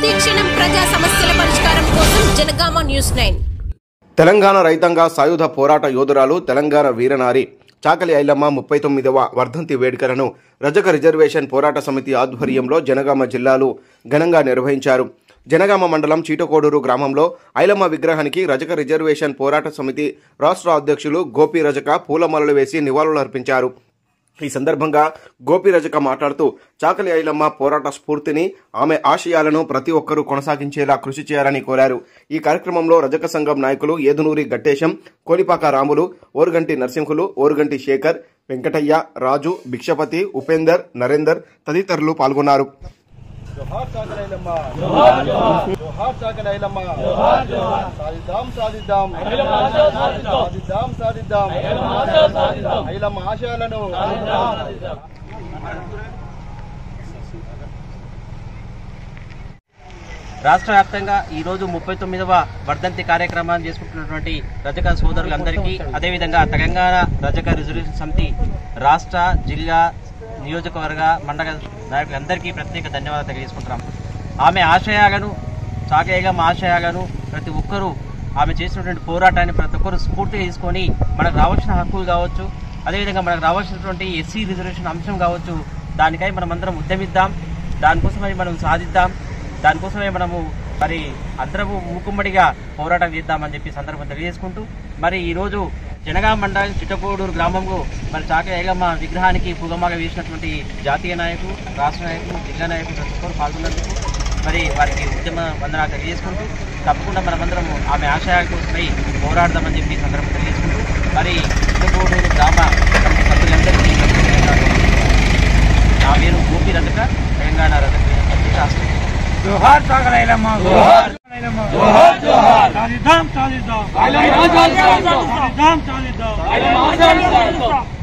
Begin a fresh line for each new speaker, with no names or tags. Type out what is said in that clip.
ప్రతిక్షణం ప్రజా సమస్యల పరిష్కారం కోసం జనగామ న్యూస్ 9.
తెలంగాణ రైతాంగ సాయుధ పోరాట యోధురాలు తెలంగాణ వీరనారి చాకలి ఐలమ్మ 39వ వర్ధంతి వేడుకలను రజక రిజర్వేషన్ పోరాట సమితి ఆధ్వర్యంలో జనగామ జిల్లాలో ఘనంగా నిర్వహించారు. జనగామ మండలం చీటకోడూరు గ్రామంలో ఐలమ్మ విగ్రహానికి రజక రిజర్వేషన్ పోరాట సమితి రాష్ట్ర అధ్యక్షులు గోపి రజక పూలమాలలు వేసి నివాళులర్పించారు. ఈ సందర్భంగా గోపి రజక మాట్లాడుతూ చాకలి ఐలమ్మ పోరాట స్ఫూర్తిని, ఆమె ఆశయాలను ప్రతి ఒక్కరూ కొనసాగించేలా కృషి చేయాలని కోరారు. ఈ కార్యక్రమంలో రజక సంఘం నాయకులు ఏదునూరి గట్టేశం, కోలిపాక రాములు, ఓరుగంటి నరసింహులు, ఓరుగంటి శేఖర్, వెంకటయ్య, రాజు, భిక్షపతి, ఉపేందర్, నరేందర్ తదితరులు పాల్గొన్నారు.
जोहार चाकली ऐलम्मा जोहार जोहार जोहार चाकली ऐलम्मा जोहार जोहार सादिद्दाम सादिद्दाम ऐलम्मा सादिद्दाम सादिद्दाम ऐलम्मा आशयाలను
రాష్ట్ర వ్యాప్తంగా ఈ రోజు 39వ వర్ధంతి కార్యక్రమాన్ని చేసుకుంటున్నటువంటి రజక సోదరులందరికీ, అదేవిధంగా తెలంగాణ రజక రిజర్వేషన్ సమితి రాష్ట్ర, జిల్లా, నియోజకవర్గ, మండల నాయకులందరికీ ప్రత్యేక ధన్యవాదాలు తెలియజేసుకుంటున్నాం. ఆమె ఆశయాలను, చాకలి ఆశయాలను ప్రతి ఒక్కరూ, ఆమె చేసినటువంటి పోరాటాన్ని ప్రతి ఒక్కరు స్ఫూర్తిగా తీసుకొని మనకు రావాల్సిన హక్కులు కావచ్చు, అదేవిధంగా మనకు రావాల్సినటువంటి ఎస్సీ రిజర్వేషన్ అంశం కావచ్చు, దానికై మనమందరం ఉద్యమిద్దాం, దానికోసమై మనం సాధిద్దాం, దానికోసమే మనము మరి అందరము మూకుమ్మడిగా పోరాటం చేద్దామని చెప్పి సందర్భం తెలియజేసుకుంటూ, మరి ఈరోజు జనగామ మండలం చిట్టకోడూరు గ్రామంలో మరి చాకలి ఐలమ్మ విగ్రహానికి పూలమాల వేసినటువంటి జాతీయ నాయకులు, రాష్ట్ర నాయకులు, జిల్లా నాయకులు ప్రతి ఒక్కరు పాల్గొన్నందుకు మరి వారికి ఉద్యమ వందనాలు తెలియజేసుకుంటూ, తప్పకుండా మనమందరం ఆమె ఆశయాల కోసమై పోరాడదామని చెప్పి సందర్భం తెలియజేసుకుంటూ, మరి చిట్టకోడూరు గ్రామ సభ్యులందరికీ నా పేరు గోపి రజక, తెలంగాణ రజక రాష్ట్ర.
जोहार चाकली ऐलम्मा जोहार जोहार जोहार सादिद्दाम सादिद्दाम ऐलम्मा सादिद्दाम सादिद्दाम सादिद्दाम ऐलम्मा सादिद्दाम